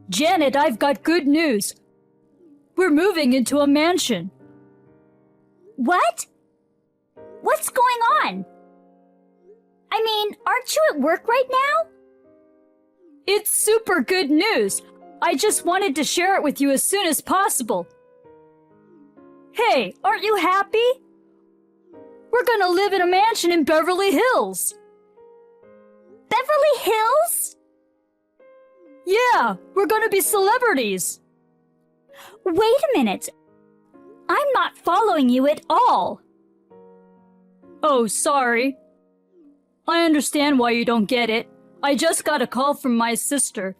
Janet, I've got good news. We're moving into a mansion. What? What's going on? I mean, aren't you at work right now? It's super good news. I just wanted to share it with you as soon as possible. Hey, aren't you happy? We're gonna live in a mansion in Beverly Hills. Beverly Hills? Yeah, we're gonna be celebrities. Wait a minute. I'm not following you at all. Oh, sorry. I understand why you don't get it. I just got a call from my sister.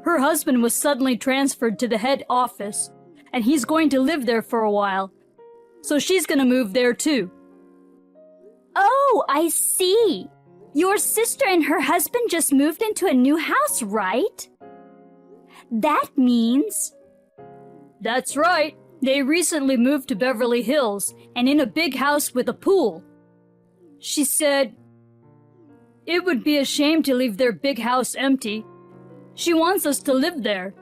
Her husband was suddenly transferred to the head office, and he's going to live there for a while. So she's gonna move there too. Oh, I see. Your sister and her husband just moved into a new house, right? That means... That's right. They recently moved to Beverly Hills and in a big house with a pool. She said it would be a shame to leave their big house empty. She wants us to live there.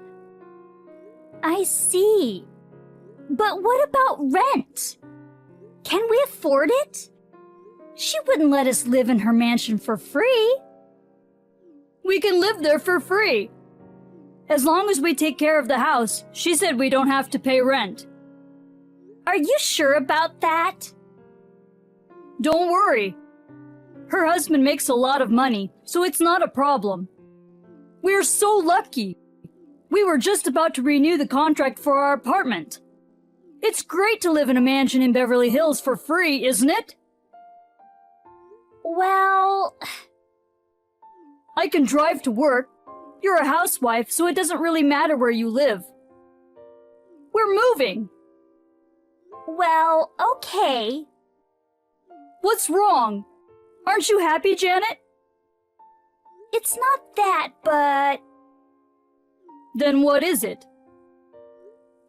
I see. But what about rent? Can we afford it? She wouldn't let us live in her mansion for free. We can live there for free. As long as we take care of the house, she said we don't have to pay rent. Are you sure about that? Don't worry. Her husband makes a lot of money, so it's not a problem. We're so lucky. We were just about to renew the contract for our apartment. It's great to live in a mansion in Beverly Hills for free, isn't it? Well... I can drive to work. You're a housewife, so it doesn't really matter where you live. We're moving. Well, okay. What's wrong? Aren't you happy, Janet? It's not that, but... Then what is it?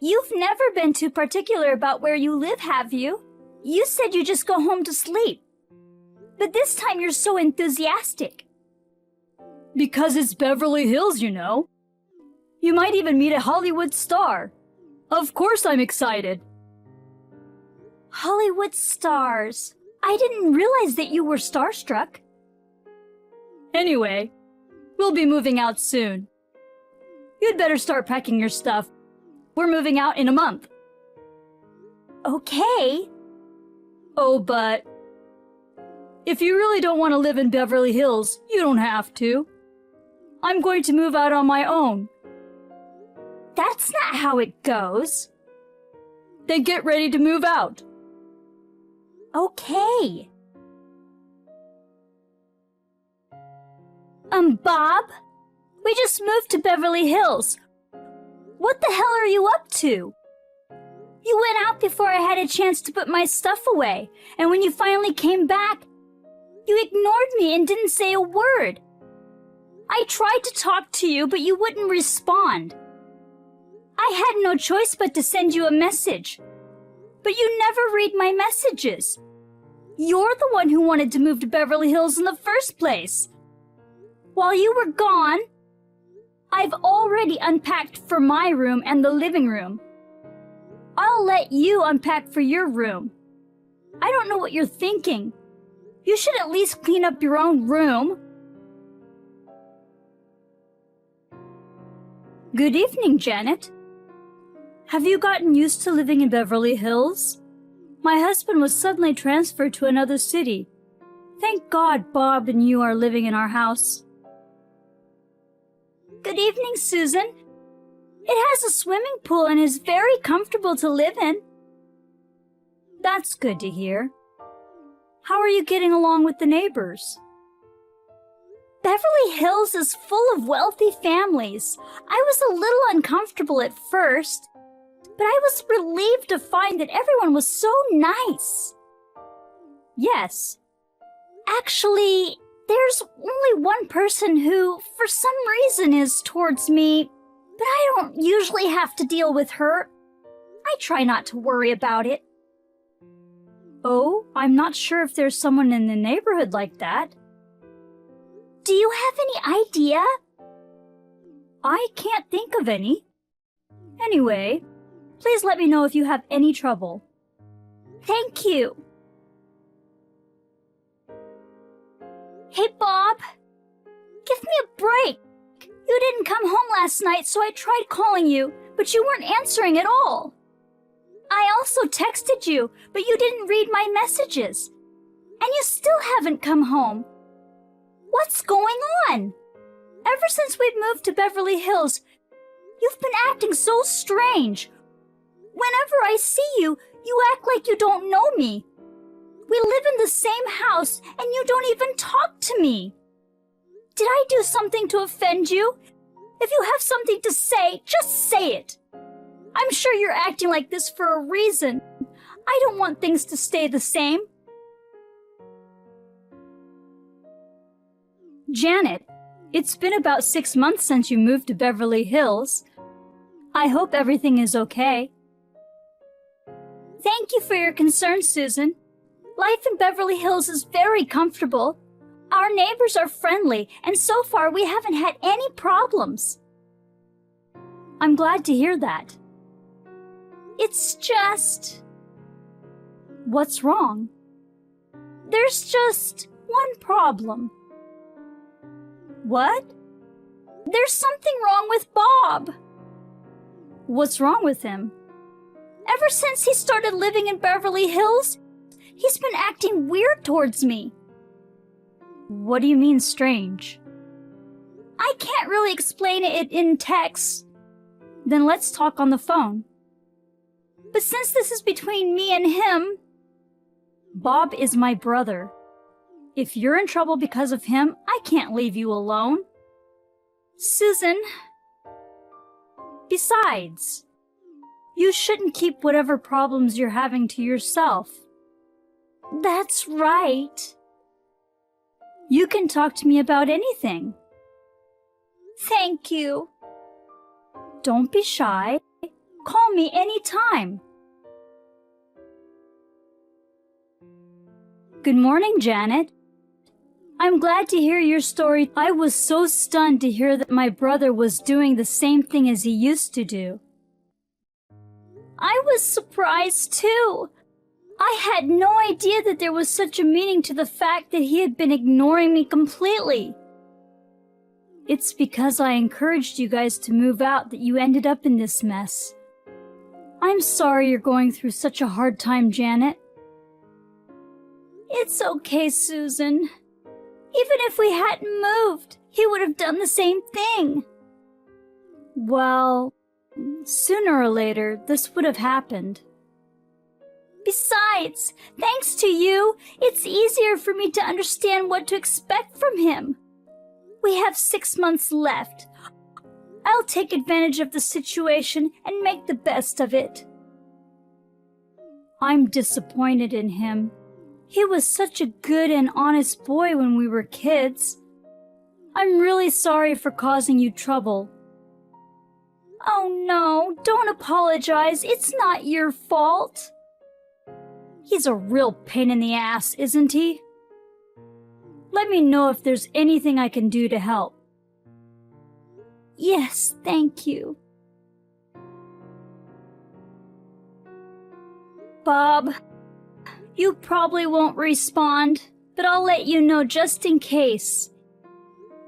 You've never been too particular about where you live, have you? You said you just go home to sleep. But this time you're so enthusiastic. Because it's Beverly Hills, you know. You might even meet a Hollywood star. Of course I'm excited. Hollywood stars. I didn't realize that you were starstruck. Anyway, we'll be moving out soon. You'd better start packing your stuff. We're moving out in a month. Okay. Oh, but... if you really don't want to live in Beverly Hills, you don't have to. I'm going to move out on my own. That's not how it goes. Then get ready to move out. Okay. Bob? We just moved to Beverly Hills. What the hell are you up to? You went out before I had a chance to put my stuff away, and when you finally came back, you ignored me and didn't say a word. I tried to talk to you, but you wouldn't respond. I had no choice but to send you a message. But you never read my messages. You're the one who wanted to move to Beverly Hills in the first place. While you were gone, I've already unpacked for my room and the living room. I'll let you unpack for your room. I don't know what you're thinking. You should at least clean up your own room. Good evening, Janet. Have you gotten used to living in Beverly Hills? My husband was suddenly transferred to another city. Thank God Bob and you are living in our house. Good evening, Susan. It has a swimming pool and is very comfortable to live in. That's good to hear. How are you getting along with the neighbors? Beverly Hills is full of wealthy families. I was a little uncomfortable at first, but I was relieved to find that everyone was so nice. Yes. Actually, there's only one person who, for some reason, is towards me, but I don't usually have to deal with her. I try not to worry about it. Oh, I'm not sure if there's someone in the neighborhood like that. Do you have any idea? I can't think of any. Anyway, please let me know if you have any trouble. Thank you. Hey, Bob. Give me a break. You didn't come home last night, so I tried calling you, but you weren't answering at all. I also texted you, but you didn't read my messages. And you still haven't come home. What's going on? Ever since we've moved to Beverly Hills, you've been acting so strange. Whenever I see you, you act like you don't know me. We live in the same house, and you don't even talk to me. Did I do something to offend you? If you have something to say, just say it. I'm sure you're acting like this for a reason. I don't want things to stay the same. Janet, it's been about 6 months since you moved to Beverly Hills. I hope everything is okay. Thank you for your concern, Susan. Life in Beverly Hills is very comfortable. Our neighbors are friendly, and so far we haven't had any problems. I'm glad to hear that. It's just... What's wrong? There's just one problem. What? There's something wrong with Bob. What's wrong with him? Ever since he started living in Beverly Hills, he's been acting weird towards me. What do you mean strange? I can't really explain it in text. Then let's talk on the phone. But since this is between me and him... Bob is my brother. If you're in trouble because of him, I can't leave you alone. Susan... Besides, you shouldn't keep whatever problems you're having to yourself. That's right. You can talk to me about anything. Thank you. Don't be shy. Call me anytime. Good morning, Janet. I'm glad to hear your story. I was so stunned to hear that my brother was doing the same thing as he used to do. I was surprised too. I had no idea that there was such a meaning to the fact that he had been ignoring me completely. It's because I encouraged you guys to move out that you ended up in this mess. I'm sorry you're going through such a hard time, Janet. It's okay, Susan. Even if we hadn't moved, he would have done the same thing. Well, sooner or later, this would have happened. Besides, thanks to you, it's easier for me to understand what to expect from him. We have 6 months left. I'll take advantage of the situation and make the best of it. I'm disappointed in him. He was such a good and honest boy when we were kids. I'm really sorry for causing you trouble. Oh no, don't apologize. It's not your fault. He's a real pain in the ass, isn't he? Let me know if there's anything I can do to help. Yes, thank you. Bob, you probably won't respond, but I'll let you know just in case.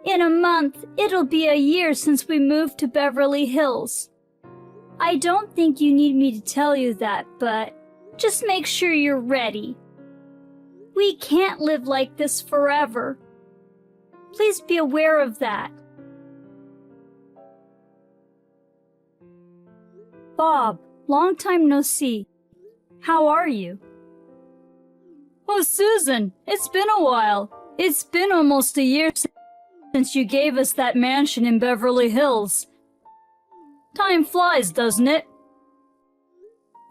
In a month, it'll be a year since we moved to Beverly Hills. I don't think you need me to tell you that, but just make sure you're ready. We can't live like this forever. Please be aware of that. Bob, long time no see. How are you? Oh, Susan, it's been a while. It's been almost a year since you gave us that mansion in Beverly Hills. Time flies, doesn't it?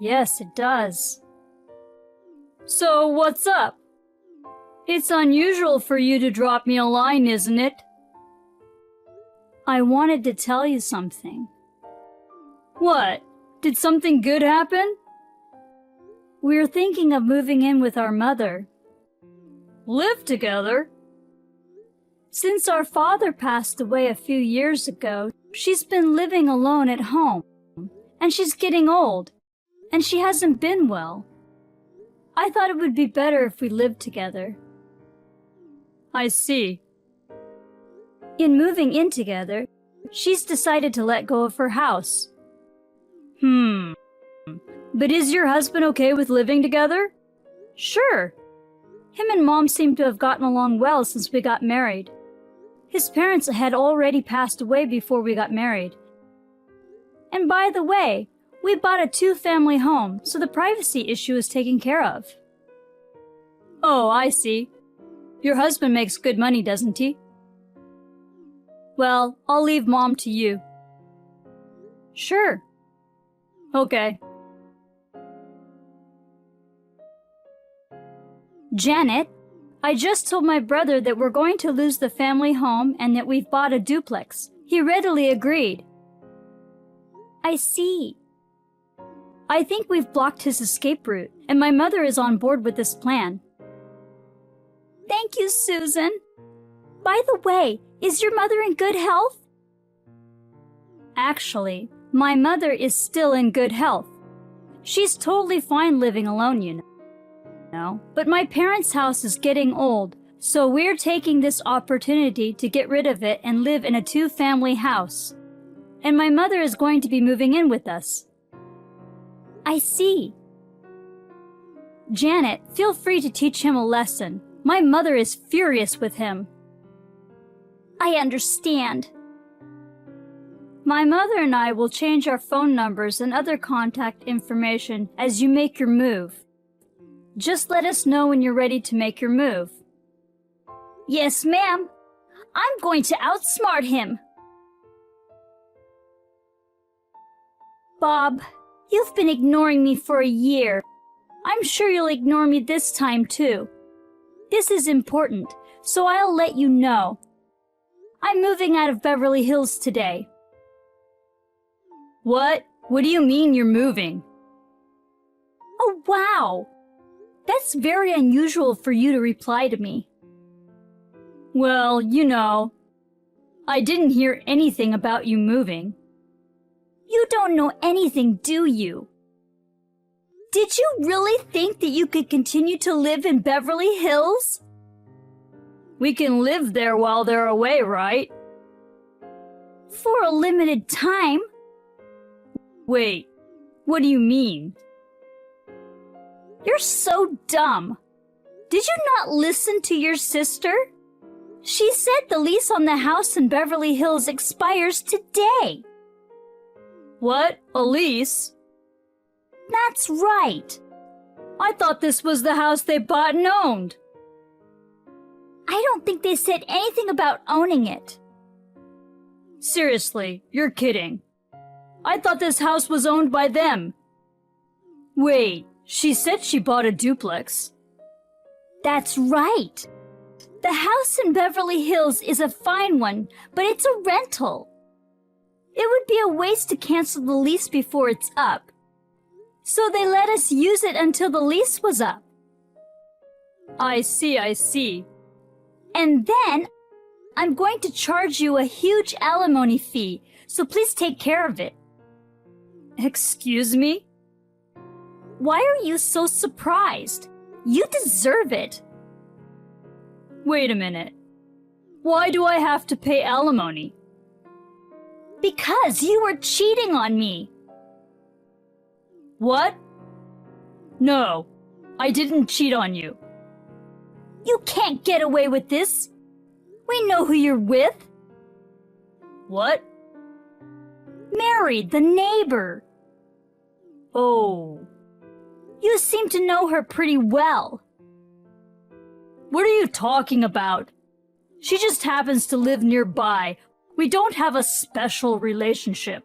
Yes, it does. So, what's up? It's unusual for you to drop me a line, isn't it? I wanted to tell you something. What? Did something good happen? We're thinking of moving in with our mother. Live together? Since our father passed away a few years ago, she's been living alone at home. And she's getting old. And she hasn't been well. I thought it would be better if we lived together. I see. In moving in together, she's decided to let go of her house. But is your husband okay with living together? Sure. Him and Mom seem to have gotten along well since we got married. His parents had already passed away before we got married. And by the way, we bought a 2-family home, so the privacy issue is taken care of. Oh, I see. Your husband makes good money, doesn't he? Well, I'll leave Mom to you. Sure. Okay. Janet, I just told my brother that we're going to lose the family home and that we've bought a duplex. He readily agreed. I see. I think we've blocked his escape route, and my mother is on board with this plan. Thank you, Susan. By the way, is your mother in good health? Actually, my mother is still in good health. She's totally fine living alone, you know. But my parents' house is getting old, so we're taking this opportunity to get rid of it and live in a 2-family house. And my mother is going to be moving in with us. I see. Janet, feel free to teach him a lesson. My mother is furious with him. I understand. My mother and I will change our phone numbers and other contact information as you make your move. Just let us know when you're ready to make your move. Yes, ma'am. I'm going to outsmart him. Bob, you've been ignoring me for a year. I'm sure you'll ignore me this time, too. This is important, so I'll let you know. I'm moving out of Beverly Hills today. What? What do you mean you're moving? Oh, wow! That's very unusual for you to reply to me. Well, you know, I didn't hear anything about you moving. You don't know anything, do you? Did you really think that you could continue to live in Beverly Hills? We can live there while they're away, right? For a limited time. Wait, what do you mean? You're so dumb. Did you not listen to your sister? She said the lease on the house in Beverly Hills expires today. What? A lease? That's right. I thought this was the house they bought and owned. I don't think they said anything about owning it. Seriously, you're kidding. I thought this house was owned by them. Wait, she said she bought a duplex. That's right. The house in Beverly Hills is a fine one, but it's a rental. It would be a waste to cancel the lease before it's up. So they let us use it until the lease was up. I see. And then, I'm going to charge you a huge alimony fee, so please take care of it. Excuse me? Why are you so surprised? You deserve it. Wait a minute. Why do I have to pay alimony? Because you were cheating on me. What? No, I didn't cheat on you. You can't get away with this. We know who you're with. What? Mary, the neighbor. Oh. You seem to know her pretty well. What are you talking about? She just happens to live nearby. We don't have a special relationship.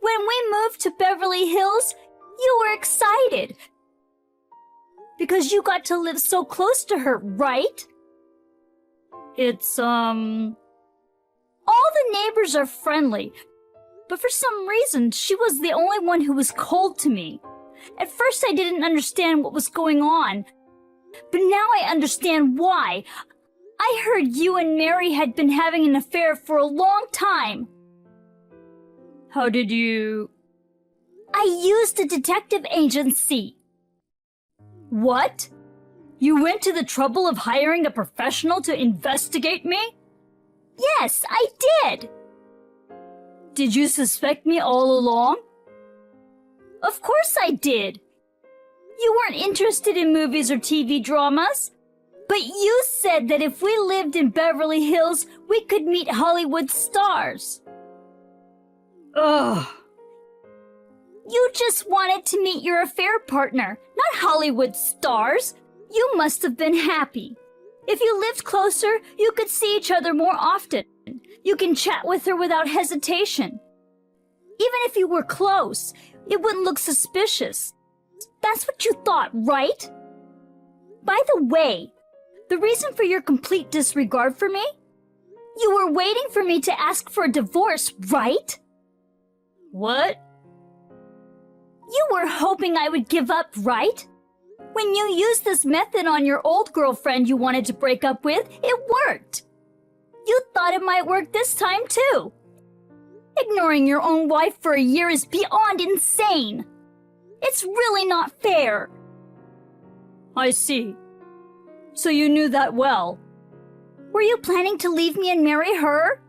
When we moved to Beverly Hills, you were excited. Because you got to live so close to her, right? It's, All the neighbors are friendly, but for some reason, she was the only one who was cold to me. At first, I didn't understand what was going on, but now I understand why. I heard you and Mary had been having an affair for a long time. How did you... I used a detective agency. What? You went to the trouble of hiring a professional to investigate me? Yes, I did. Did you suspect me all along? Of course I did. You weren't interested in movies or TV dramas, but you said that if we lived in Beverly Hills, we could meet Hollywood stars. Ugh. You just wanted to meet your affair partner, not Hollywood stars. You must have been happy. If you lived closer, you could see each other more often. You can chat with her without hesitation. Even if you were close, it wouldn't look suspicious. That's what you thought, right? By the way, the reason for your complete disregard for me? You were waiting for me to ask for a divorce, right? What? You were hoping I would give up, right? When you used this method on your old girlfriend you wanted to break up with, it worked. You thought it might work this time too. Ignoring your own wife for a year is beyond insane. It's really not fair. I see. So you knew that well. Were you planning to leave me and marry her?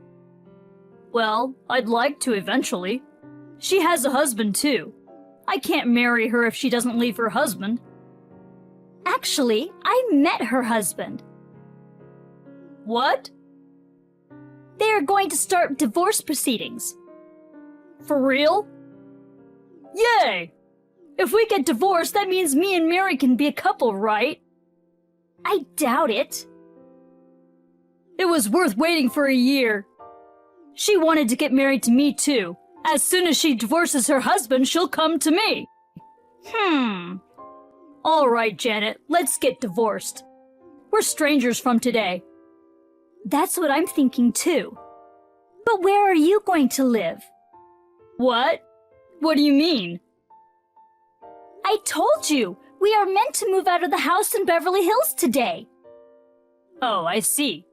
Well, I'd like to eventually. She has a husband too. I can't marry her if she doesn't leave her husband. Actually, I met her husband. What? They are going to start divorce proceedings. For real? Yay! If we get divorced, that means me and Mary can be a couple, right? I doubt it. It was worth waiting for a year. She wanted to get married to me too. As soon as she divorces her husband, she'll come to me. All right, Janet, let's get divorced. We're strangers from today. That's what I'm thinking too. But where are you going to live? What? What do you mean? I told you, we are meant to move out of the house in Beverly Hills today. Oh, I see.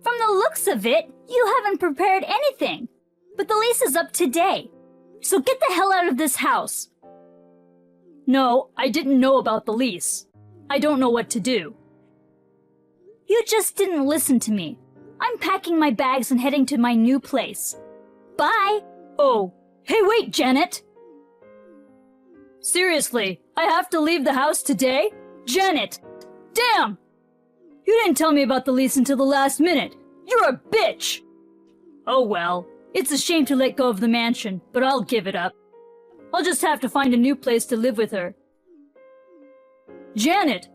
From the looks of it, you haven't prepared anything. But the lease is up today. So get the hell out of this house. No, I didn't know about the lease. I don't know what to do. You just didn't listen to me. I'm packing my bags and heading to my new place. Bye! Oh, hey wait, Janet! Seriously, I have to leave the house today? Janet! Damn! You didn't tell me about the lease until the last minute. You're a bitch! Oh well, it's a shame to let go of the mansion, but I'll give it up. I'll just have to find a new place to live with her. Janet!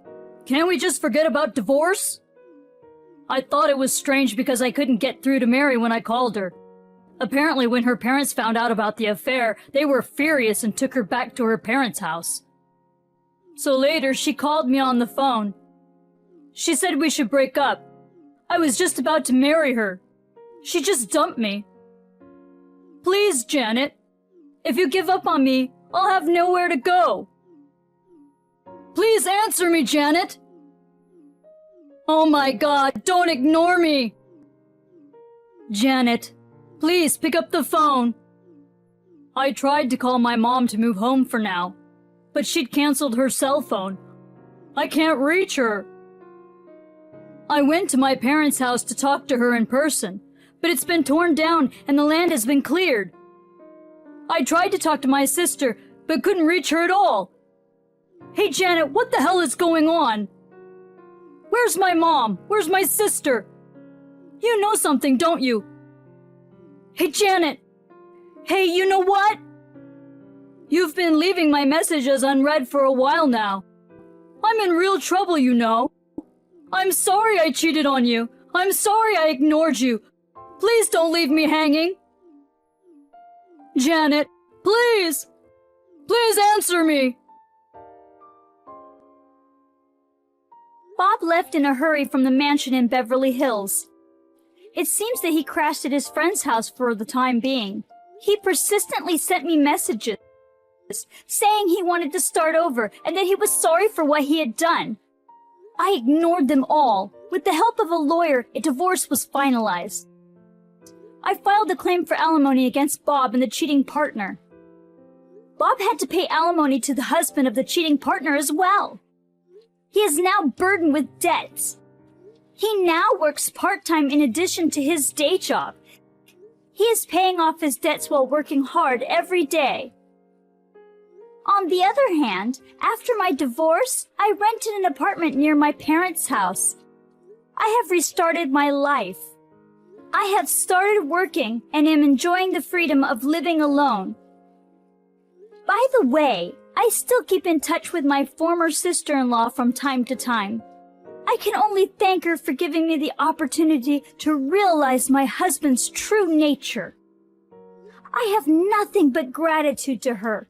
Can't we just forget about divorce? I thought it was strange because I couldn't get through to Mary when I called her. Apparently when her parents found out about the affair, they were furious and took her back to her parents' house. So later, she called me on the phone. She said we should break up. I was just about to marry her. She just dumped me. Please, Janet. If you give up on me, I'll have nowhere to go. Please answer me, Janet. Oh my God, don't ignore me. Janet, please pick up the phone. I tried to call my mom to move home for now, but she'd canceled her cell phone. I can't reach her. I went to my parents' house to talk to her in person, but it's been torn down and the land has been cleared. I tried to talk to my sister, but couldn't reach her at all. Hey Janet, what the hell is going on? Where's my mom? Where's my sister? You know something, don't you? Hey Janet! Hey, you know what? You've been leaving my messages unread for a while now. I'm in real trouble, you know. I'm sorry I cheated on you. I'm sorry I ignored you. Please don't leave me hanging. Janet, please! Please answer me! Bob left in a hurry from the mansion in Beverly Hills. It seems that he crashed at his friend's house for the time being. He persistently sent me messages saying he wanted to start over and that he was sorry for what he had done. I ignored them all. With the help of a lawyer, a divorce was finalized. I filed a claim for alimony against Bob and the cheating partner. Bob had to pay alimony to the husband of the cheating partner as well. He is now burdened with debts. He now works part-time in addition to his day job. He is paying off his debts while working hard every day. On the other hand, after my divorce, I rented an apartment near my parents' house. I have restarted my life. I have started working and am enjoying the freedom of living alone. By the way, I still keep in touch with my former sister-in-law from time to time. I can only thank her for giving me the opportunity to realize my husband's true nature. I have nothing but gratitude to her.